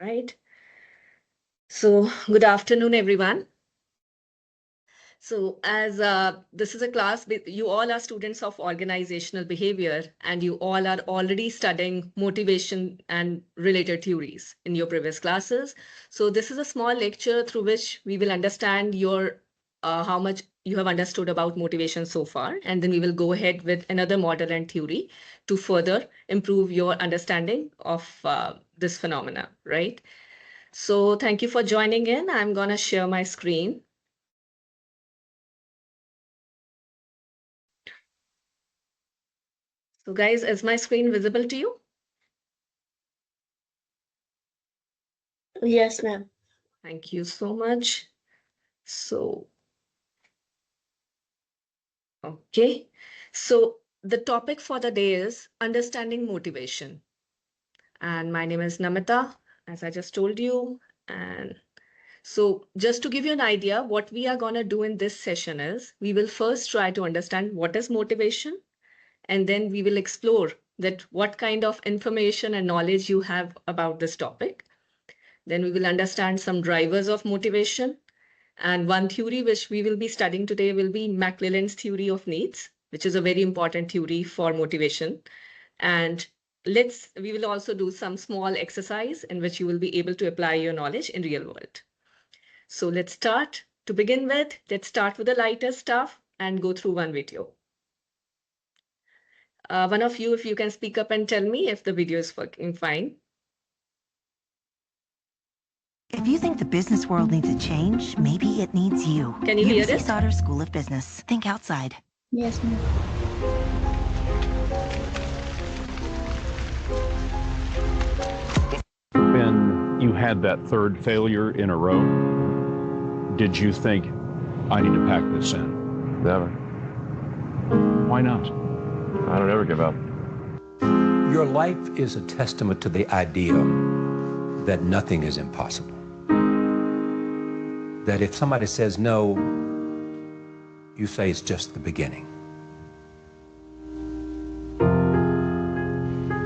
Right. So good afternoon, everyone. So as this is a class, you all are students of organizational behavior, and you all are already studying motivation and related theories in your previous classes. So this is a small lecture through which we will understand your how much you have understood about motivation so far, and then we will go ahead with another model and theory to further improve your understanding of this phenomena, right? So thank you for joining in. I'm going to share my screen. So guys, is my screen visible to you? Yes, ma'am. Thank you so much. So, okay. So the topic for the day is understanding motivation. And my name is Namita, as I just told you. And so just to give you an idea, what we are going to do in this session is we will first try to understand what is motivation, and then we will explore that what kind of information and knowledge you have about this topic. Then we will understand some drivers of motivation. And one theory which we will be studying today will be McClellan's theory of needs, which is a very important theory for motivation. And we will also do some small exercise in which you will be able to apply your knowledge in real world. So let's start. To begin with, let's start with the lighter stuff and go through one video. One of you, if you can speak up and tell me if the video is working fine. If you think the business world needs a change, maybe it needs you. Can you hear UBC it? Sauder School of Business. Think outside. Yes, ma'am. When you had that third failure in a row, did you think, I need to pack this in? Never. Why not? I don't ever give up. Your life is a testament to the idea that nothing is impossible. That if somebody says no, you say it's just the beginning.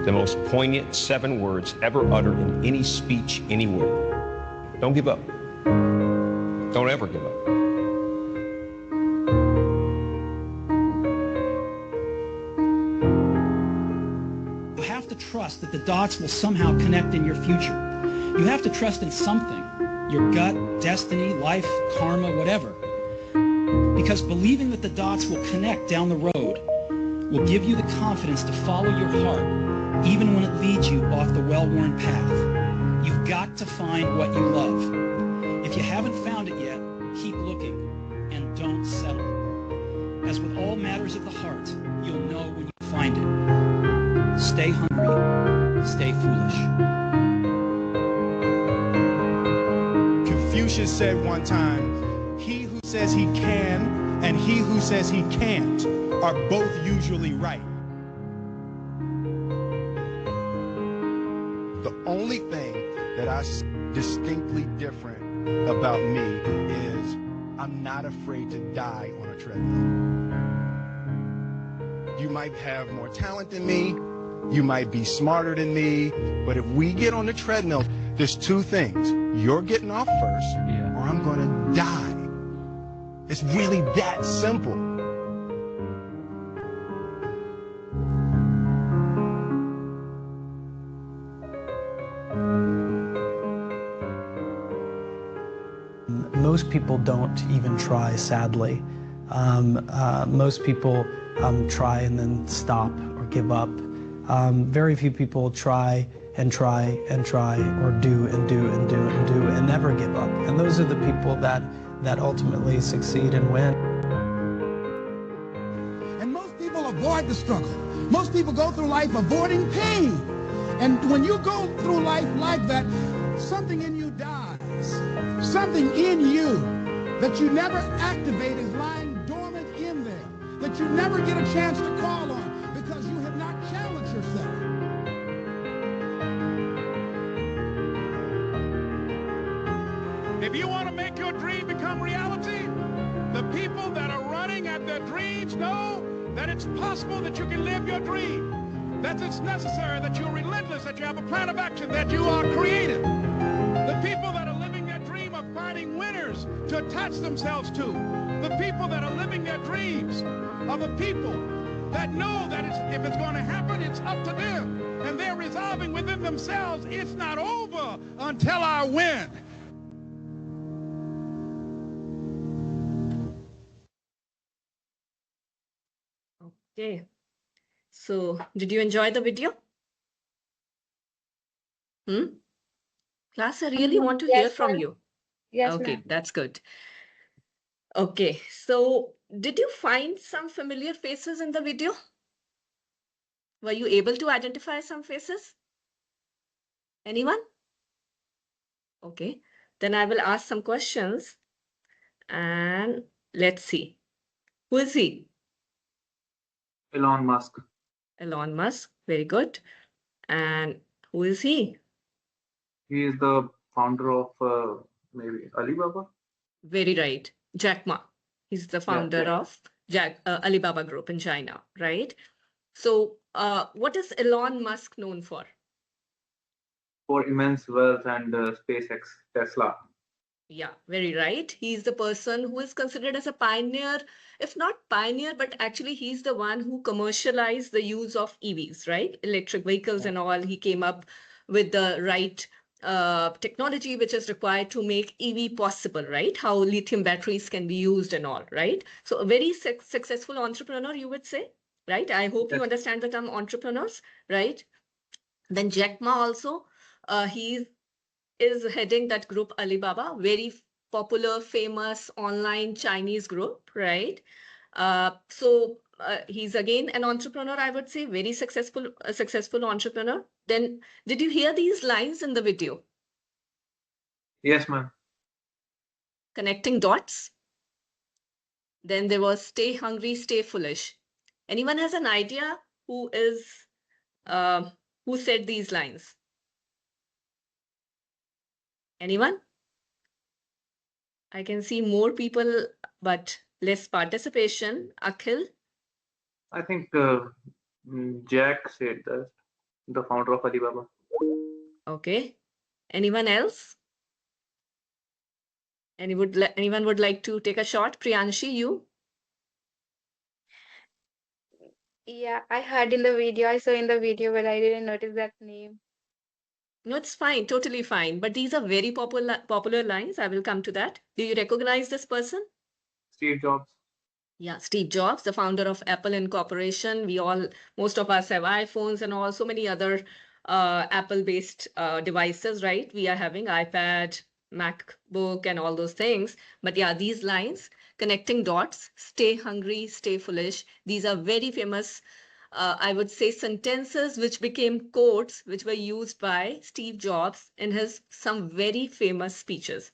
The most poignant 7 words ever uttered in any speech anywhere. Don't give up. Don't ever give up. You have to trust that the dots will somehow connect in your future. You have to trust in something, your gut, destiny, life, karma, whatever. Because believing that the dots will connect down the road will give you the confidence to follow your heart, even when it leads you off the well-worn path. You've got to find what you love. If you haven't found it yet, keep looking and don't settle. As with all matters of the heart, you'll know when you find it. Stay hungry, stay foolish. Confucius said one time, he who says he can and he who says he can't are both usually right. The only thing that I see distinctly different about me is I'm not afraid to die on a treadmill. You might have more talent than me, you might be smarter than me, but if we get on the treadmill, there's 2 things. You're getting off first, or I'm gonna die. It's really that simple. Most people don't even try, sadly. Most people try and then stop or give up. Very few people try and try and try, or do and do and do and do and never give up. And those are the people that ultimately succeed and win. And most people avoid the struggle. Most people go through life avoiding pain. And when you go through life like that, something in you dies. Something in you that you never activate is lying dormant in there, that you never get a chance to call on because you have not challenged yourself. If you want to make your dream become reality, the people that are running at their dreams know that it's possible that you can live your dream. that it's necessary, that you're relentless, that you have a plan of action, that you are creative. The people that are living their dream of finding winners to attach themselves to. The people that are living their dreams are the people that know that if it's going to happen, it's up to them. And they're resolving within themselves, it's not over until I win. Okay. So, did you enjoy the video? Class, I really want to hear from you. Yes, Okay, ma'am. that's good. Okay, so did you find some familiar faces in the video? Were you able to identify some faces? Anyone? Okay, then I will ask some questions and let's see. Who is he? Elon Musk. Elon Musk, very good. And who is he? He is the founder of maybe Alibaba. Very right. Jack Ma. He's the founder Yeah. of Alibaba Group in China, right? So, what is Elon Musk known for? For immense wealth and SpaceX, Tesla. Yeah, very right. He's the person who is considered as a pioneer, if not pioneer, but actually he's the one who commercialized the use of EVs, right? Electric vehicles and all. He came up with the right technology which is required to make EV possible, right? How lithium batteries can be used and all, right? So a very successful entrepreneur, you would say, right? I hope you understand the term entrepreneurs, right? Then Jack Ma also, he is heading that group Alibaba, very popular, famous online Chinese group, right? So he's again an entrepreneur, I would say, very successful, a successful entrepreneur. Then, did you hear these lines in the video? Yes, ma'am. Connecting dots. Then there was stay hungry, stay foolish. Anyone has an idea who said these lines? Anyone? I can see more people, but less participation. Akhil? I think Jack said that, the founder of Alibaba. Okay. Anyone else? Anyone would like to take a shot? Priyanshi, you? Yeah, I heard in the video, I saw in the video, but I didn't notice that name. No, it's fine, totally fine. But these are very popular lines. I will come to that. Do you recognize this person? Steve Jobs. Yeah, Steve Jobs, the founder of Apple Incorporation. Most of us have iPhones and all, so many other Apple-based devices, right? We are having iPad, MacBook, and all those things. But yeah, these lines, connecting dots, stay hungry, stay foolish. These are very famous, I would say, sentences which became quotes which were used by Steve Jobs in his some very famous speeches.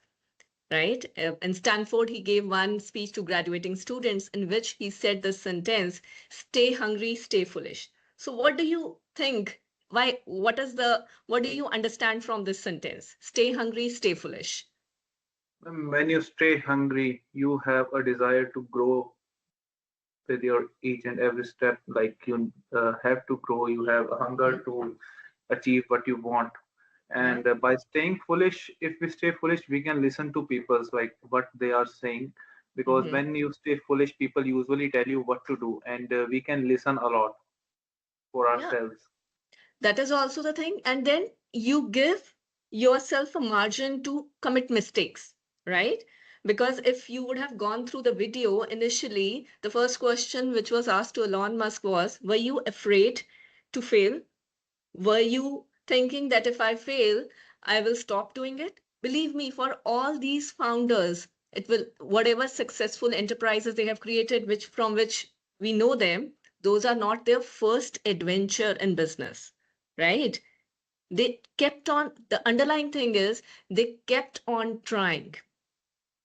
Right? In Stanford, he gave one speech to graduating students in which he said the sentence, stay hungry, stay foolish. So what do you think? What do you understand from this sentence? Stay hungry, stay foolish. When you stay hungry, you have a desire to grow with your each and every step. Like you have to grow, you have a hunger to achieve what you want. And by staying foolish, if we stay foolish, we can listen to people's like what they are saying, because when you stay foolish, people usually tell you what to do, and we can listen a lot for ourselves. That is also the thing. And then you give yourself a margin to commit mistakes, right? Because if you would have gone through the video initially, the first question which was asked to Elon Musk was, were you afraid to fail? Were you thinking that if I fail, I will stop doing it? Believe me, for all these founders, whatever successful enterprises they have created, from which we know them, those are not their first adventure in business, right? They kept on, the underlying thing is they kept on trying,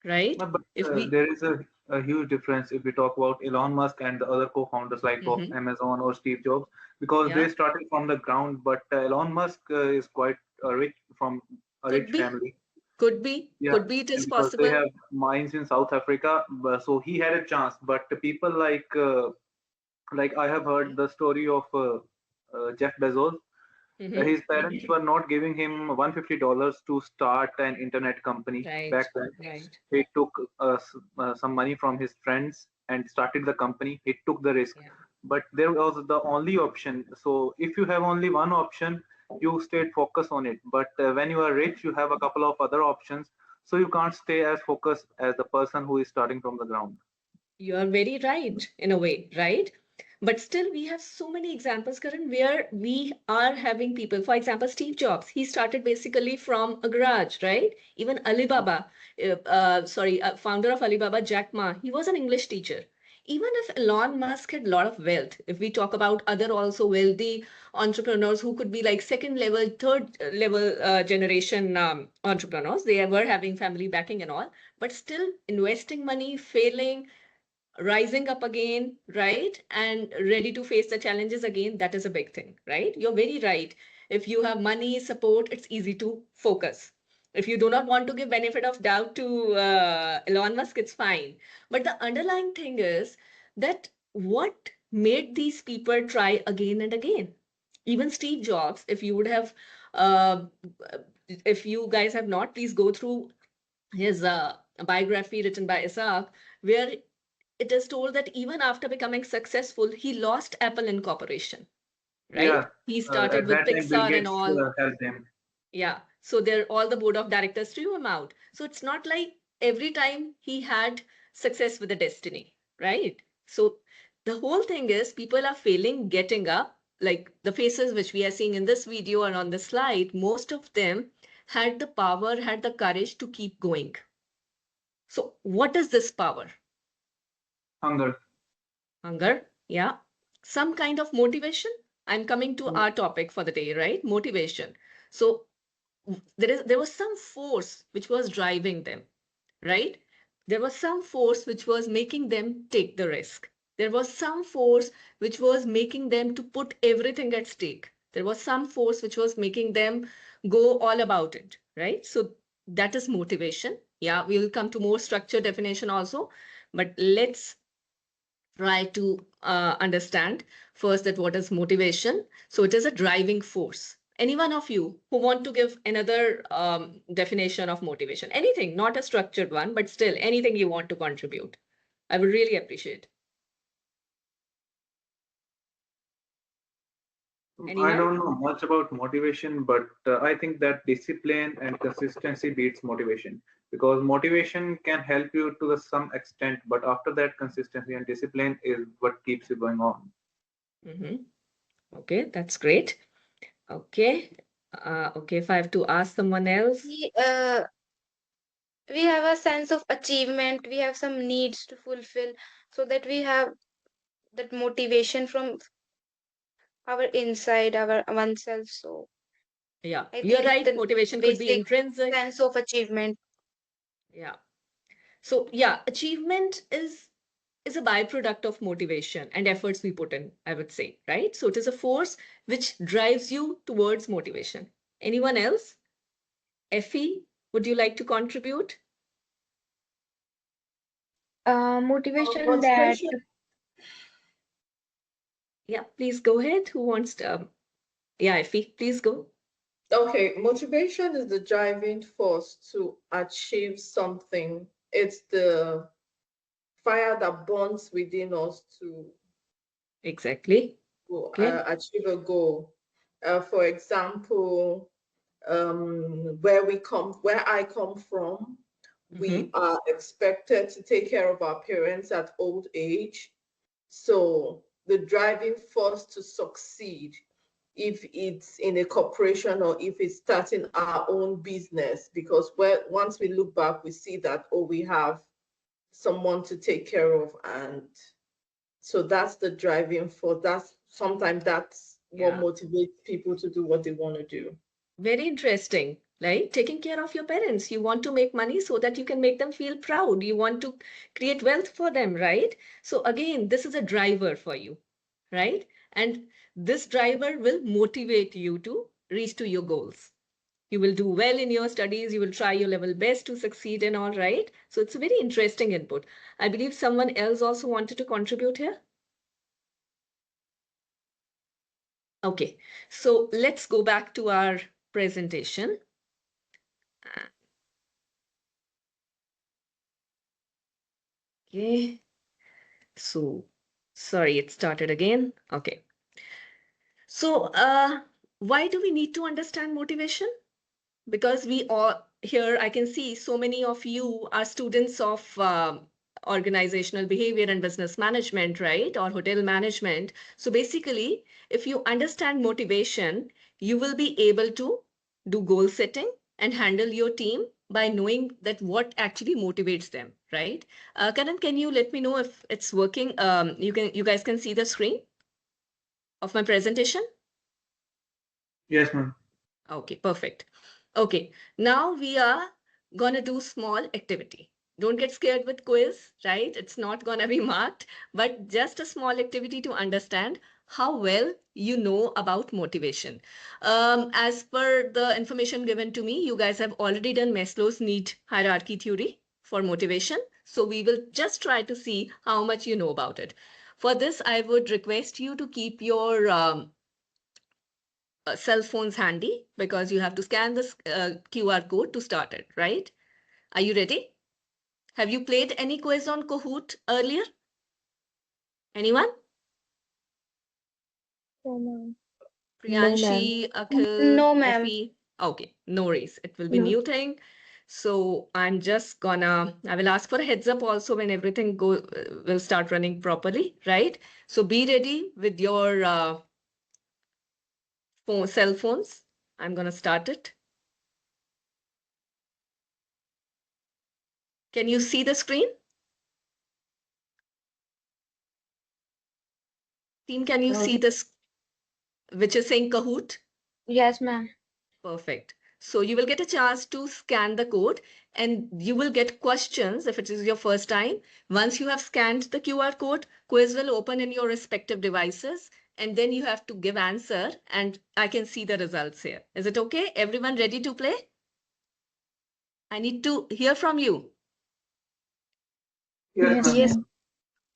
right? But there is a huge difference if we talk about Elon Musk and the other co-founders like of Amazon or Steve Jobs, because they started from the ground. But Elon Musk is quite rich from a rich family. Could be. It is because possible. They have mines in South Africa, so he had a chance. But people like I have heard the story of Jeff Bezos. Mhm. His parents were not giving him $150 to start an internet company Right, back then. right. He took some money from his friends and started the company. He took the risk, Yeah. but there was the only option. So if you have only one option, you stayed focused on it. But when you are rich, you have a couple of other options. So you can't stay as focused as the person who is starting from the ground. You are very right in a way, right? But still, we have so many examples, Karan, where we are having people. For example, Steve Jobs, he started basically from a garage, right? Even Alibaba, founder of Alibaba, Jack Ma, he was an English teacher. Even if Elon Musk had a lot of wealth, if we talk about other also wealthy entrepreneurs who could be like second level, third level generation entrepreneurs, they were having family backing and all, but still investing money, failing, rising up again, right? And ready to face the challenges again, that is a big thing, right? You're very right. If you have money, support, it's easy to focus. If you do not want to give benefit of doubt to Elon Musk, it's fine. But the underlying thing is that what made these people try again and again? Even Steve Jobs, if you would have, uh, if you guys have not, please go through his biography written by Isaac, where it is told that even after becoming successful, he lost Apple Incorporation, right? Yeah, He started at with that time, Bill Pixar and Gates all. helped him. Yeah. So they're all the board of directors threw him out. So it's not like every time he had success with the destiny, right? So the whole thing is people are failing getting up. Like the faces which we are seeing in this video and on the slide, most of them had the power, had the courage to keep going. So what is this power? Hunger. Hunger, yeah. Some kind of motivation. I'm coming to our topic for the day, right? Motivation. So there was some force which was driving them, right? There was some force which was making them take the risk. There was some force which was making them to put everything at stake. There was some force which was making them go all about it, right? So that is motivation. Yeah, we will come to more structured definition also, but let's try to understand first that what is motivation. So it is a driving force. Any one of you who want to give another definition of motivation, anything, not a structured one, but still anything you want to contribute, I would really appreciate. I Anyone? don't know much about motivation, but I think that discipline and consistency beats motivation because motivation can help you to some extent, but after that, consistency and discipline is what keeps you going on. Mm-hmm. Okay, that's great. Okay. Okay, if I have to ask someone else. We have a sense of achievement, we have some needs to fulfill, so that we have that motivation from our inside, our oneself. So Yeah, I you're think right. the Motivation could be basic intrinsic. sense of achievement. Yeah. So yeah, achievement is a byproduct of motivation and efforts we put in, I would say, right? So it is a force which drives you towards motivation. Anyone else? Effie, would you like to contribute? Motivation that Motivation. Yeah, please go ahead. Who wants to? Yeah, Effie, please go. Okay, motivation is the driving force to achieve something. It's the fire that burns within us to Exactly. Okay. achieve a goal. For example, where I come from, Mm-hmm. we are expected to take care of our parents at old age. So the driving force to succeed, if it's in a corporation or if it's starting our own business, because once we look back, we see that, oh, we have someone to take care of. And so that's the driving force. That's what Yeah. motivates people to do what they want to do. Very interesting, right? Taking care of your parents. You want to make money so that you can make them feel proud. You want to create wealth for them, right? So again, this is a driver for you, right? And this driver will motivate you to reach to your goals. You will do well in your studies. You will try your level best to succeed and all, right? So it's a very interesting input. I believe someone else also wanted to contribute here. Okay, so let's go back to our presentation. Okay, so sorry, it started again. Okay. So why do we need to understand motivation? Because we all here, I can see so many of you are students of organizational behavior and business management, right? Or hotel management. So basically, if you understand motivation, you will be able to do goal setting and handle your team by knowing that what actually motivates them, right? Karan, can you let me know if it's working? You guys can see the screen of my presentation? Yes, ma'am. Okay, perfect. Okay, now we are gonna do small activity. Don't get scared with quiz, right? It's not gonna be marked, but just a small activity to understand how well you know about motivation. As per the information given to me, you guys have already done Maslow's need hierarchy theory for motivation. So we will just try to see how much you know about it. For this, I would request you to keep your cell phones handy because you have to scan this QR code to start it, right? Are you ready? Have you played any quiz on Kahoot earlier? Anyone? No, ma'am. Priyanshi, Akhil, No, ma'am. Effie? Okay, no worries. It will be No. new thing. So I'm just gonna, I will ask for a heads up also when everything will start running properly, right? So be ready with your cell phones. I'm gonna start it. Can you see the screen? Team, can you see this, which is saying Kahoot? Yes, ma'am. Perfect. So you will get a chance to scan the code and you will get questions if it is your first time. Once you have scanned the QR code, quiz will open in your respective devices and then you have to give answer and I can see the results here. Is it okay? Everyone ready to play? I need to hear from you. Yes, ma'am. Yes.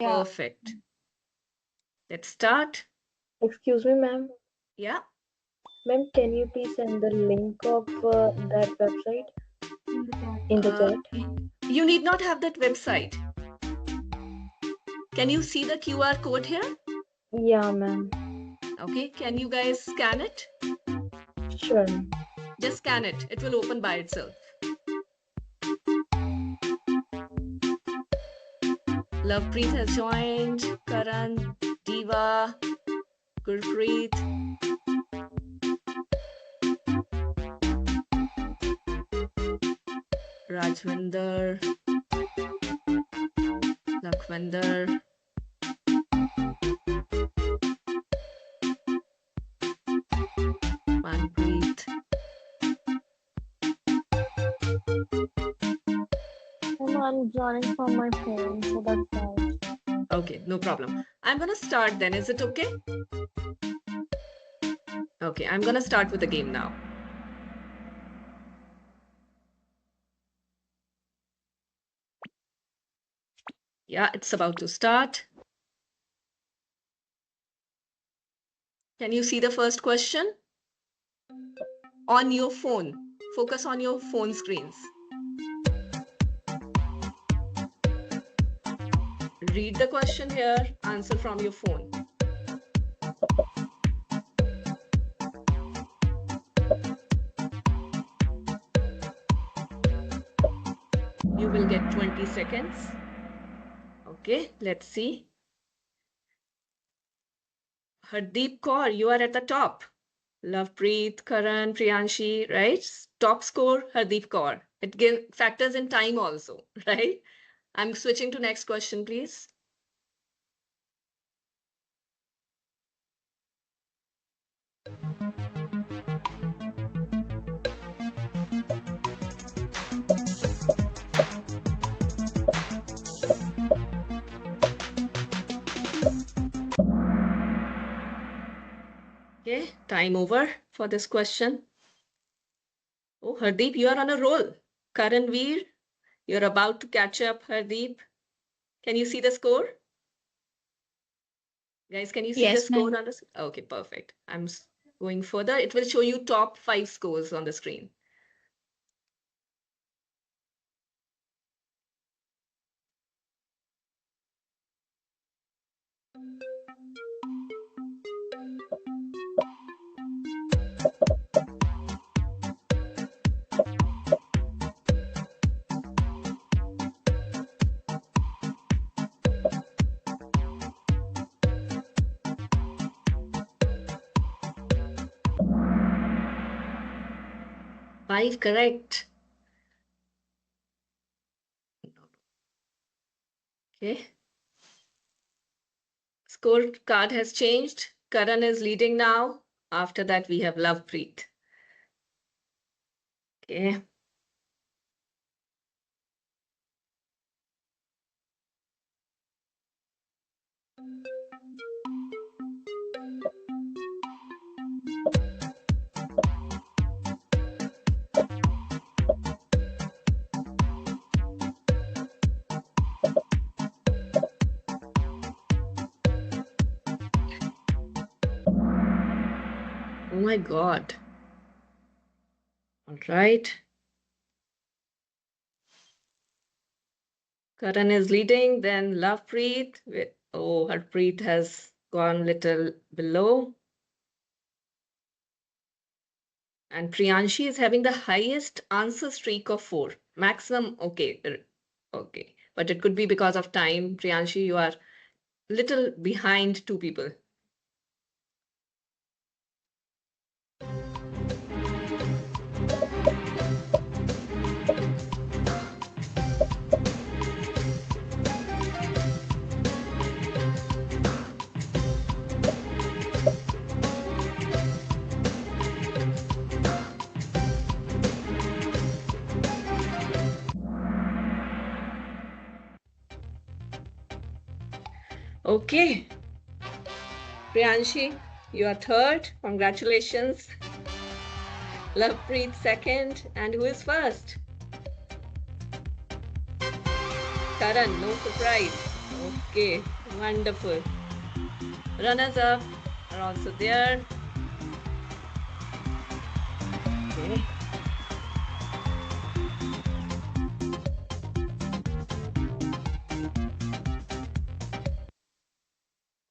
Perfect. Let's start. Excuse me, ma'am. Yeah. Ma'am, can you please send the link of that website in the chat? You need not have that website. Can you see the QR code here? Yeah, ma'am. Okay, can you guys scan it? Sure. Just scan it. It will open by itself. Lovepreet has joined. Karan, Diva, Gurpreet. Rajwinder, Lakhvinder. Manpreet. I'm joining from my phone, so that's why. Okay, no problem. I'm gonna start then. Is it okay? Okay, I'm gonna start with the game now. Yeah, it's about to start. Can you see the first question? On your phone. Focus on your phone screens. Read the question here, answer from your phone. You will get 20 seconds. Okay, let's see. Hardeep Kaur, you are at the top. Lovepreet, Karan, Priyanshi, right? Top score, Hardeep Kaur. It factors in time also, right? I'm switching to next question, please. Okay, time over for this question. Oh, Hardeep, you are on a roll. Karan Veer, you're about to catch up, Hardeep. Can you see the score? Guys, can you see the Yes, score ma'am. on this? Okay, perfect. I'm going further, it will show you top 5 scores on the screen. Five correct. Okay. Scorecard has changed. Karan is leading now. After that, we have Lovepreet. Okay. Oh my God. All right. Karan is leading, then Lovepreet. Oh, Harpreet has gone little below. And Priyanshi is having the highest answer streak of 4. Maximum, okay. Okay. But it could be because of time. Priyanshi, you are little behind 2 people. Okay. Priyanshi, you are third. Congratulations. Lovepreet second. And who is first? Karan, no surprise. Okay, wonderful. Runners up are also there. Okay.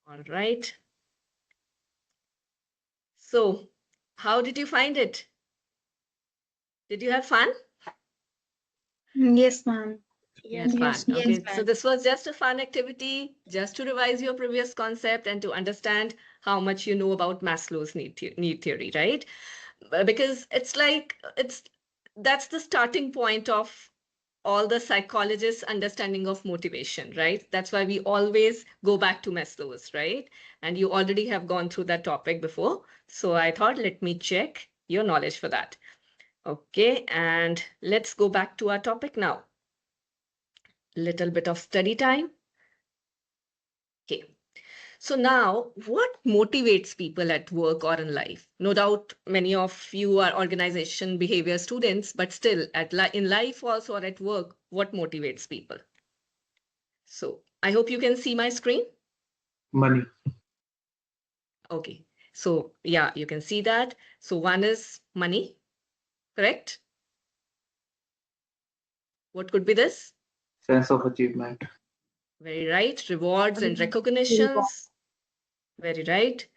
All right. So, how did you find it? Did you have fun? Yes, ma'am. Yes, fun. Okay, so this was just a fun activity, just to revise your previous concept and to understand how much you know about Maslow's need theory, right? Because it's like that's the starting point of all the psychologists' understanding of motivation, right? That's why we always go back to Maslow's, right? And you already have gone through that topic before. So I thought, let me check your knowledge for that. Okay, and let's go back to our topic now. Little bit of study time. Okay. So now, what motivates people at work or in life? No doubt many of you are organization behavior students, but still in life also or at work, what motivates people? So I hope you can see my screen. Money. Okay. So yeah, you can see that. So one is money, correct? What could be this? Sense of achievement. Very right. Rewards and recognitions. Very right.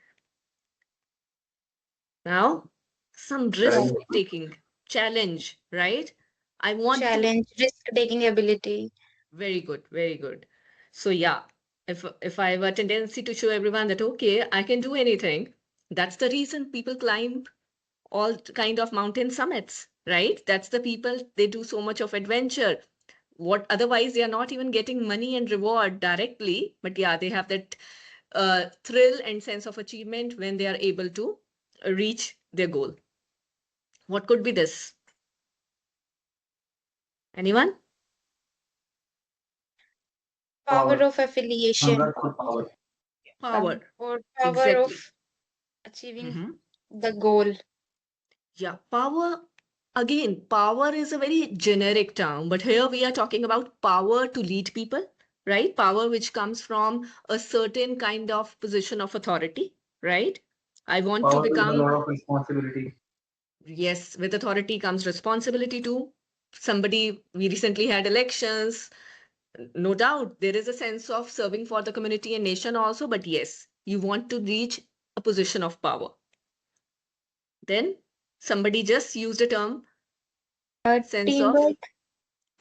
Now, some risk-taking, challenge, right? I want Challenge, risk-taking ability. Very good, very good. So yeah, if I have a tendency to show everyone that, okay, I can do anything, that's the reason people climb all kind of mountain summits, right? That's the people, they do so much of adventure. What otherwise they are not even getting money and reward directly, but yeah, they have that thrill and sense of achievement when they are able to reach their goal. What could be this? Anyone? Power of affiliation. Power. Or power Exactly. of achieving the goal. Yeah, power. Again, power is a very generic term, but here we are talking about power to lead people, right? Power which comes from a certain kind of position of authority, right? I want to Power with a become, lot of responsibility. yes, with authority comes responsibility too. Somebody, we recently had elections. No doubt, there is a sense of serving for the community and nation also, but yes, you want to reach a position of power. Then somebody just used a term, sense of Teamwork,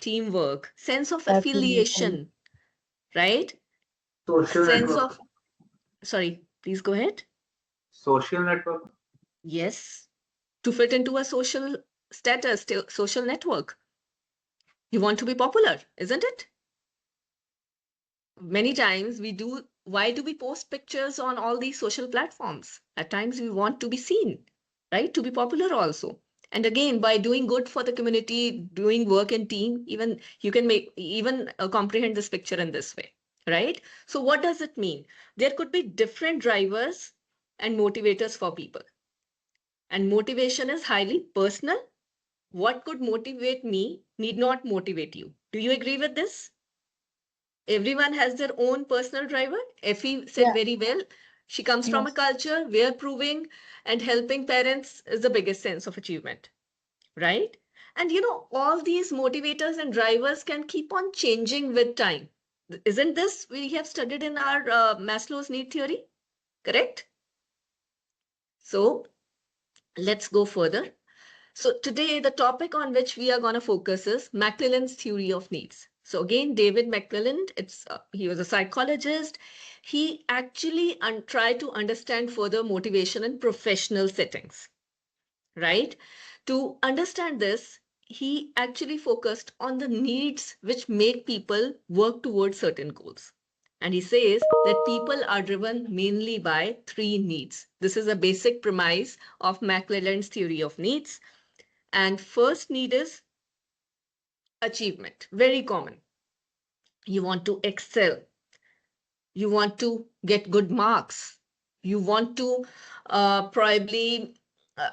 teamwork, sense of affiliation. affiliation, right? Social Sense network. of, sorry, please go ahead. Social network. Yes, to fit into a social status, social network. You want to be popular, isn't it? Many times we do, why do we post pictures on all these social platforms? At times we want to be seen, right? To be popular also. And again, by doing good for the community, doing work in team, even you can make even comprehend this picture in this way, right? So what does it mean? There could be different drivers and motivators for people. And motivation is highly personal. What could motivate me need not motivate you. Do you agree with this? Everyone has their own personal driver. Effie said Yeah. very well. She comes from a Yes. culture where proving and helping parents is the biggest sense of achievement, right? And you know, all these motivators and drivers can keep on changing with time. Isn't this we have studied in our Maslow's need theory? Correct? So let's go further. So today, the topic on which we are going to focus is McClelland's theory of needs. So again, David McClelland, he was a psychologist. He actually tried to understand further motivation in professional settings, right? To understand this, he actually focused on the needs which make people work towards certain goals. And he says that people are driven mainly by three needs. This is a basic premise of McClelland's theory of needs. And first need is achievement, very common. You want to excel. You want to get good marks. You want to probably,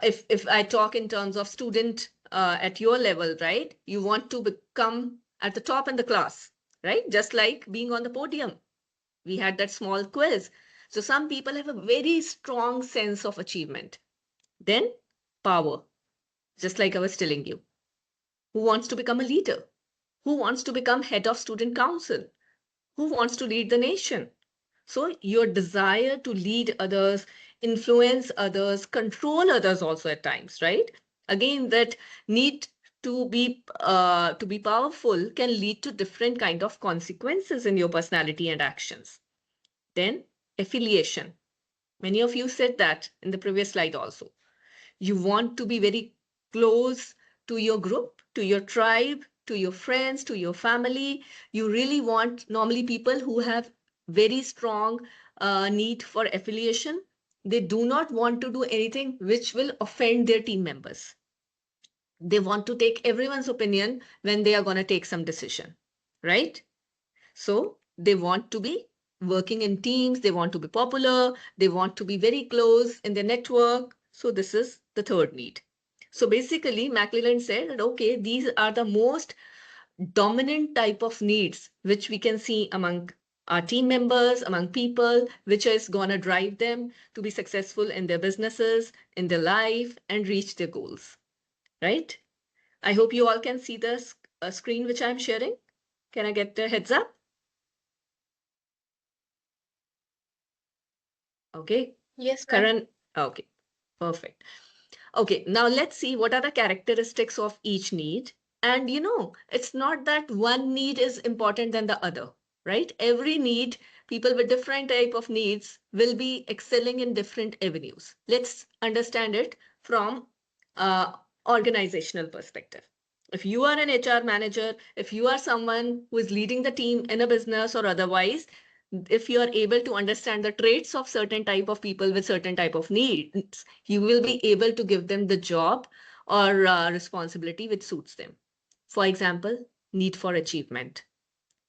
if I talk in terms of student at your level, right? You want to become at the top in the class, right? Just like being on the podium. We had that small quiz. So some people have a very strong sense of achievement. Then power, just like I was telling you. Who wants to become a leader? Who wants to become head of student council? Who wants to lead the nation? So your desire to lead others, influence others, control others also at times, right? Again, that need to be powerful can lead to different kind of consequences in your personality and actions. Then affiliation. Many of you said that in the previous slide also. You want to be very close to your group, to your tribe, to your friends, to your family. You really want normally people who have very strong need for affiliation. They do not want to do anything which will offend their team members. They want to take everyone's opinion when they are going to take some decision, right? So they want to be working in teams, they want to be popular, they want to be very close in their network. So this is the third need. So basically, McClelland said that, okay, these are the most dominant type of needs which we can see among our team members, among people, which is going to drive them to be successful in their businesses, in their life, and reach their goals, right? I hope you all can see the screen which I'm sharing. Can I get a heads up? Okay. Yes, ma'am. Karan, okay, perfect. Okay, now let's see what are the characteristics of each need. And you know, it's not that one need is important than the other, right? Every need, people with different type of needs will be excelling in different avenues. Let's understand it from organizational perspective. If you are an HR manager, if you are someone who is leading the team in a business or otherwise, if you are able to understand the traits of certain type of people with certain type of needs, you will be able to give them the job or responsibility which suits them. For example, need for achievement.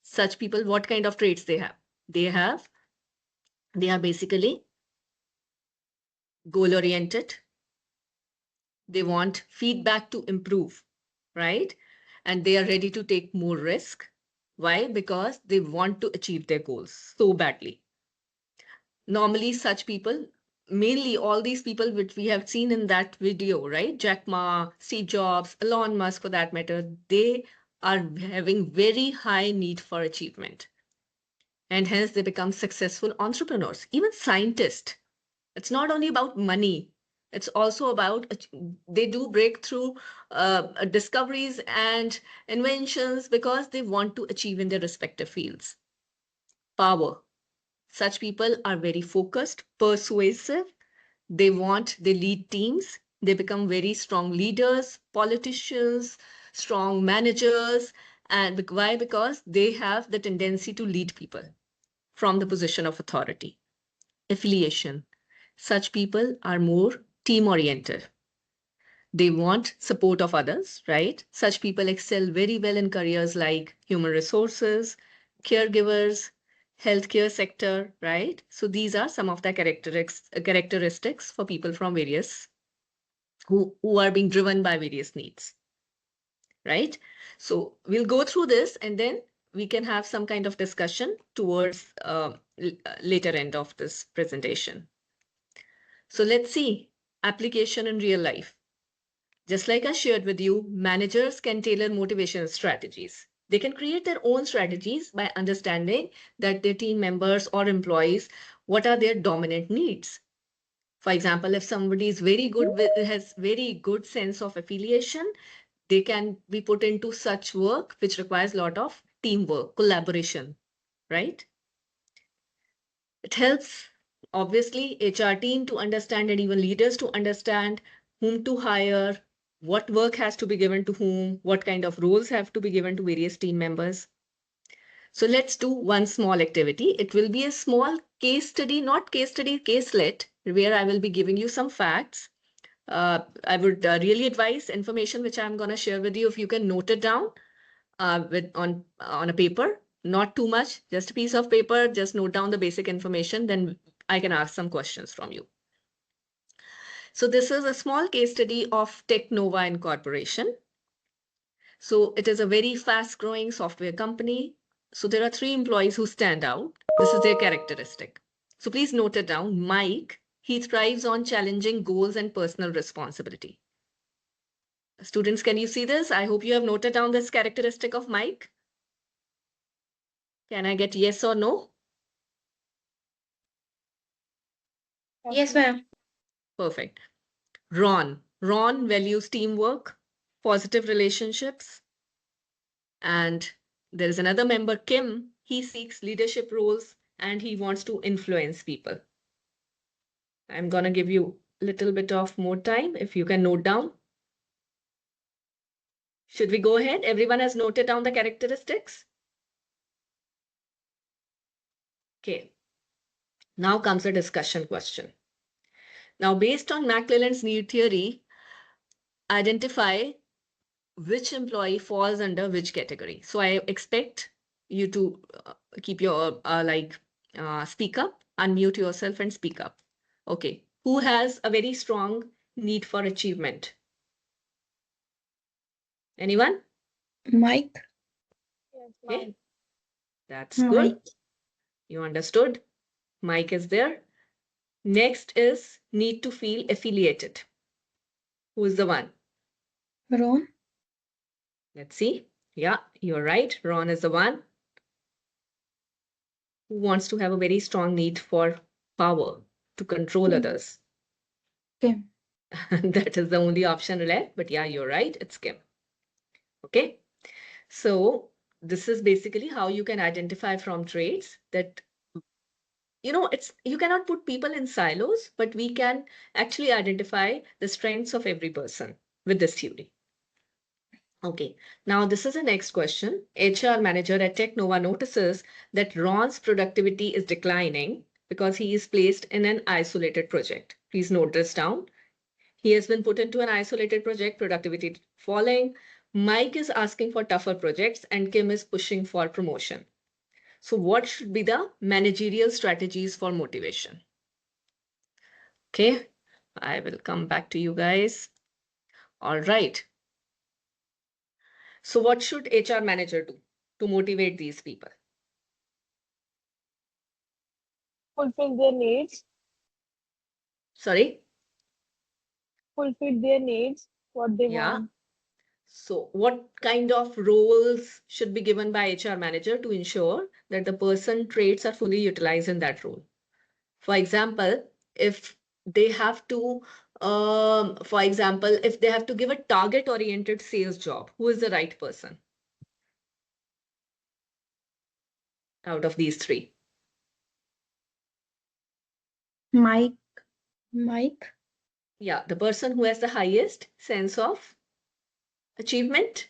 Such people, what kind of traits they have? They are basically goal oriented. They want feedback to improve, right? And they are ready to take more risk. Why? Because they want to achieve their goals so badly. Normally, such people mainly all these people which we have seen in that video, right? Jack Ma, Steve Jobs, Elon Musk for that matter, they are having very high need for achievement. And hence they become successful entrepreneurs, even scientists. It's not only about money. It's also about they do breakthrough discoveries and inventions because they want to achieve in their respective fields. Power. Such people are very focused, persuasive. They lead teams. They become very strong leaders, politicians, strong managers. And why? Because they have the tendency to lead people from the position of authority. Affiliation. Such people are more team oriented. They want support of others, right? Such people excel very well in careers like human resources, caregivers, healthcare sector, right? So these are some of the characteristics for people from various who are being driven by various needs, right? So we'll go through this and then we can have some kind of discussion towards later end of this presentation. So let's see application in real life. Just like I shared with you, managers can tailor motivation strategies. They can create their own strategies by understanding that their team members or employees, what are their dominant needs. For example, if somebody is very good has very good sense of affiliation, they can be put into such work which requires a lot of teamwork, collaboration, right? It helps, obviously, HR team to understand and even leaders to understand whom to hire, what work has to be given to whom, what kind of roles have to be given to various team members. So let's do one small activity. It will be a small case study, not case study, caselet, where I will be giving you some facts. I would really advise information which I'm going to share with you if you can note it down on a paper, not too much, just a piece of paper, just note down the basic information, then I can ask some questions from you. So this is a small case study of Technova Incorporation. So it is a very fast growing software company. So there are 3 employees who stand out. This is their characteristic. So please note it down. Mike, he thrives on challenging goals and personal responsibility. Students, can you see this? I hope you have noted down this characteristic of Mike. Can I get yes or no? Yes, ma'am. Perfect. Ron values teamwork, positive relationships. And there is another member, Kim. He seeks leadership roles and he wants to influence people. I'm going to give you a little bit of more time if you can note down. Should we go ahead? Everyone has noted down the characteristics? Okay. Now comes a discussion question. Now, based on McClelland's need theory, identify which employee falls under which category. So I expect you to keep your speak up, unmute yourself and speak up. Okay. Who has a very strong need for achievement? Anyone? Mike. Yes, Okay. ma'am. That's good. You understood? Mike is there. Next is need to feel affiliated. Who is the one? Ron. Let's see. Yeah, you're right. Ron is the one who wants to have a very strong need for power to control others. Kim. That is the only option left. But yeah, you're right. It's Kim. Okay. So this is basically how you can identify from traits that, you cannot put people in silos, but we can actually identify the strengths of every person with this theory. Okay, now this is the next question. HR manager at Technova notices that Ron's productivity is declining because he is placed in an isolated project. Please note this down. He has been put into an isolated project, productivity falling. Mike is asking for tougher projects and Kim is pushing for promotion. So what should be the managerial strategies for motivation? Okay, I will come back to you guys. All right. So what should HR manager do to motivate these people? Fulfill their needs. Sorry? Fulfill their needs, what they Yeah. want. So what kind of roles should be given by HR manager to ensure that the person traits are fully utilized in that role? For example, if they have to, for example, if they have to give a target-oriented sales job, who is the right person out of these three? Mike. Yeah, the person who has the highest sense of achievement.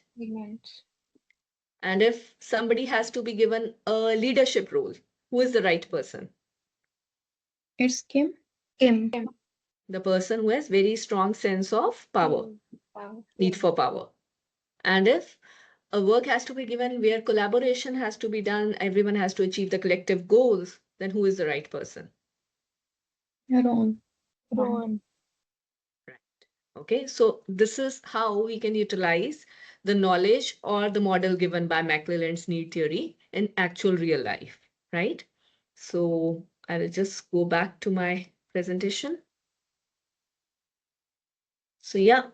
And if somebody has to be given a leadership role, who is the right person? It's Kim. The person who has very strong sense of power, need for power. And if a work has to be given where collaboration has to be done, everyone has to achieve the collective goals, then who is the right person? Ron. Okay, so this is how we can utilize the knowledge or the model given by McClelland's need theory in actual real life, right? So I will just go back to my presentation. So yeah,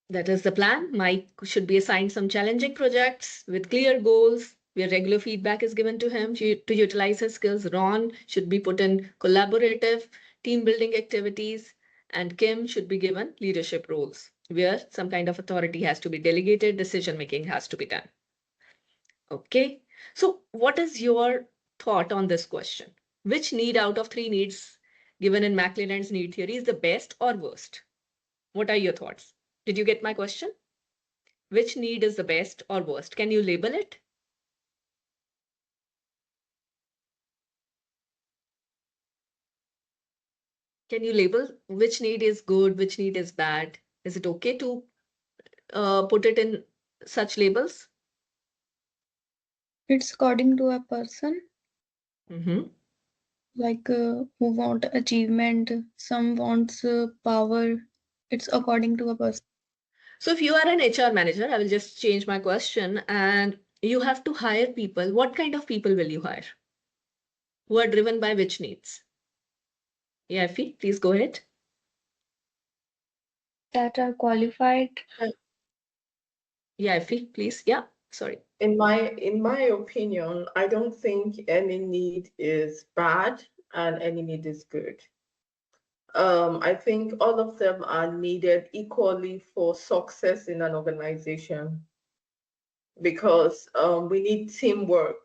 that is the plan. Mike should be assigned some challenging projects with clear goals where regular feedback is given to him to utilize his skills. Ron should be put in collaborative team building activities, and Kim should be given leadership roles where some kind of authority has to be delegated, decision making has to be done. Okay, so what is your thought on this question? Which need out of three needs given in McClelland's need theory is the best or worst? What are your thoughts? Did you get my question? Which need is the best or worst? Can you label it? Can you label which need is good, which need is bad? Is it okay to put it in such labels? It's according to a person. Mm-hmm. Like who want achievement, some wants power. It's according to a person. So if you are an HR manager, I will just change my question, and you have to hire people. What kind of people will you hire? Who are driven by which needs? Yeah, Effie, please go ahead. That are qualified. Yeah, Effie, please. Yeah, sorry. In my opinion, I don't think any need is bad and any need is good. I think all of them are needed equally for success in an organization because we need teamwork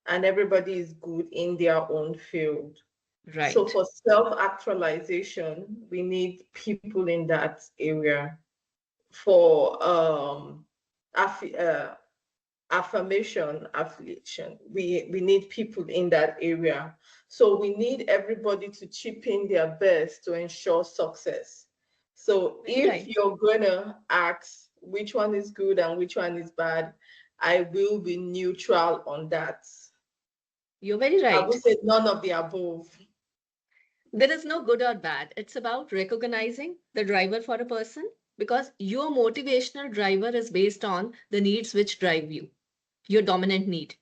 and everybody is good in their own field. Right. So for self-actualization, we need people in that area. For affiliation, we need people in that area. So we need everybody to chip in their best to ensure success. So if you're gonna ask which one is good and which one is bad, I will be neutral on that. You're very right. I would say none of the above. There is no good or bad. It's about recognizing the driver for a person because your motivational driver is based on the needs which drive you, your dominant need.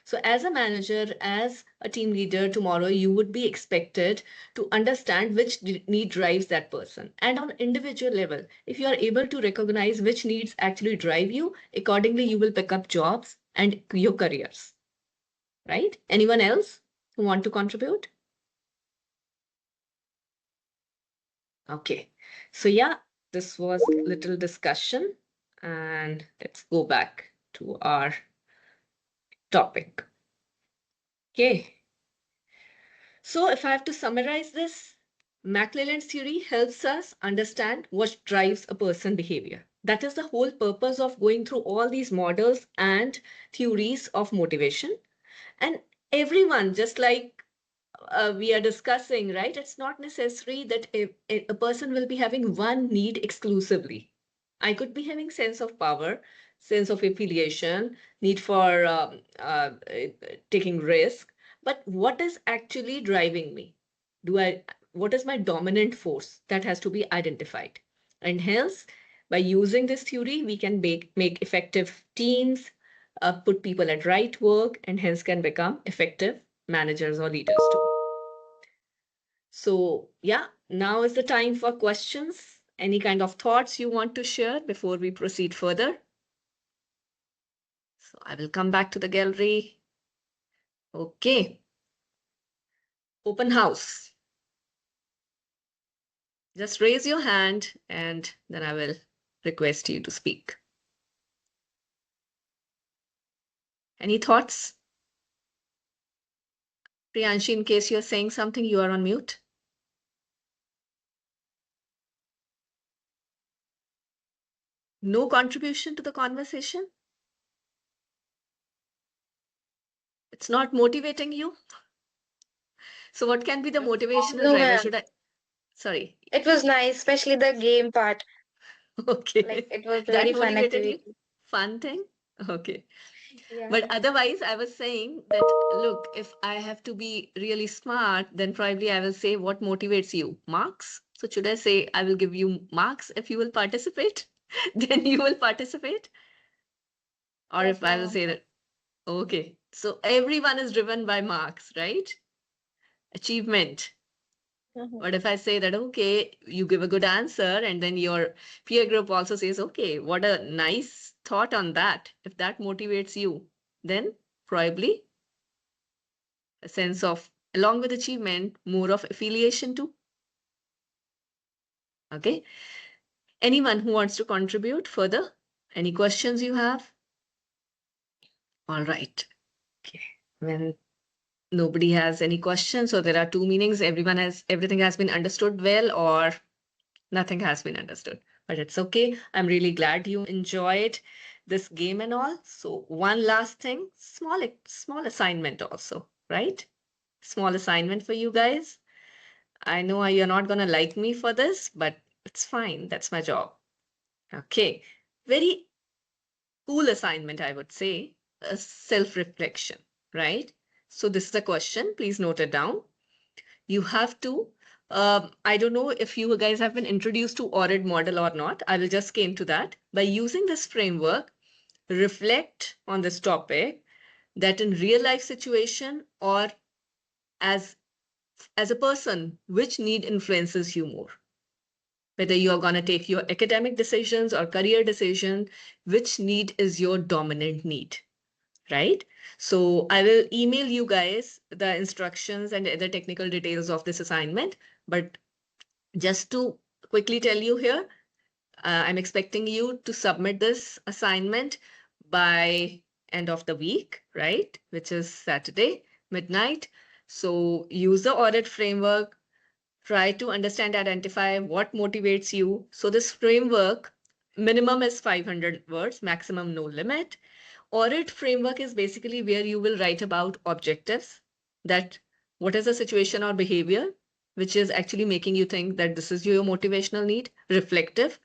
So as a manager, as a team leader tomorrow, you would be expected to understand which need drives that person. And on individual level, if you are able to recognize which needs actually drive you, accordingly, you will pick up jobs and your careers. Right? Anyone else who want to contribute? Okay, so yeah, this was a little discussion and let's go back to our topic. Okay, so if I have to summarize this, McClelland's theory helps us understand what drives a person's behavior. That is the whole purpose of going through all these models and theories of motivation. And everyone, just like we are discussing, right? It's not necessary that a person will be having one need exclusively. I could be having sense of power, sense of affiliation, need for taking risk. But what is actually driving me? What is my dominant force? That has to be identified. And hence, by using this theory, we can make effective teams, put people at right work, and hence can become effective managers or leaders too. So yeah, now is the time for questions. Any kind of thoughts you want to share before we proceed further? So I will come back to the gallery. Okay. Open house. Just raise your hand and then I will request you to speak. Any thoughts? Priyanshi, in case you're saying something, you are on mute. No contribution to the conversation? It's not motivating you? So what can be the motivational No, driver? ma'am. Should I? Sorry. It was nice, especially the game part. Okay. Like it was That very fun motivated you? activity. Fun thing? Okay. Yeah. But otherwise, I was saying that, look, if I have to be really smart, then probably I will say, what motivates you? Marks? So should I say, I will give you marks if you will participate? Then you will participate? Or Yes, if I will ma'am. say that, okay, so everyone is driven by marks, right? Achievement. But if I say that, okay, you give a good answer, and then your peer group also says, okay, what a nice thought on that. If that motivates you, then probably a sense of, along with achievement, more of affiliation too. Okay. Anyone who wants to contribute further? Any questions you have? All right. Okay. When nobody has any questions, so there are two meanings. Everything has been understood well, or nothing has been understood. But it's okay. I'm really glad you enjoyed this game and all. So one last thing, small assignment also, right? Small assignment for you guys. I know you're not gonna like me for this, but it's fine. That's my job. Okay. Very cool assignment, I would say. A self-reflection, right? So this is a question. Please note it down. You have to, I don't know if you guys have been introduced to audit model or not. I will just came to that. By using this framework, reflect on this topic that in real life situation or as a person, which need influences you more. Whether you're going to take your academic decisions or career decision, which need is your dominant need, right? So I will email you guys the instructions and other technical details of this assignment. But just to quickly tell you here, I'm expecting you to submit this assignment by end of the week, right? Which is Saturday, midnight. So use the audit framework, try to understand, identify what motivates you. So this framework, minimum is 500 words, maximum no limit. Audit framework is basically where you will write about objectives, that what is the situation or behavior which is actually making you think that this is your motivational need. Reflective.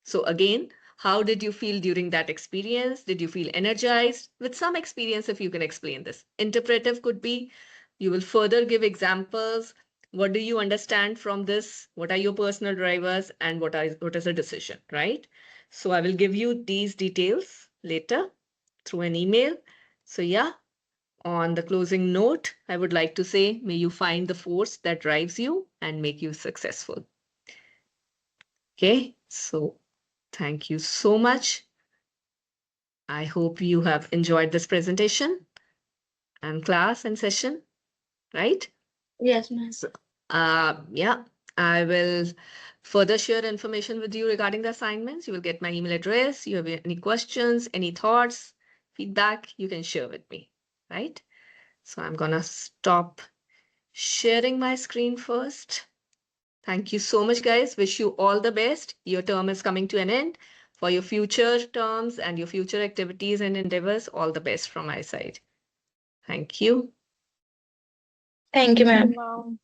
So again, how did you feel during that experience? Did you feel energized? With some experience, if you can explain this. Interpretive could be, you will further give examples. What do you understand from this? What are your personal drivers and what is the decision, right? So I will give you these details later through an email. So yeah, on the closing note, I would like to say, may you find the force that drives you and make you successful. Okay, so thank you so much. I hope you have enjoyed this presentation and class and session, right? Yes, ma'am. So, yeah, I will further share information with you regarding the assignments. You will get my email address. You have any questions, any thoughts, feedback, you can share with me, right? So I'm gonna stop sharing my screen first. Thank you so much, guys. Wish you all the best. Your term is coming to an end. For your future terms and your future activities and endeavors, all the best from my side. Thank you. Thank you, ma'am. Wow.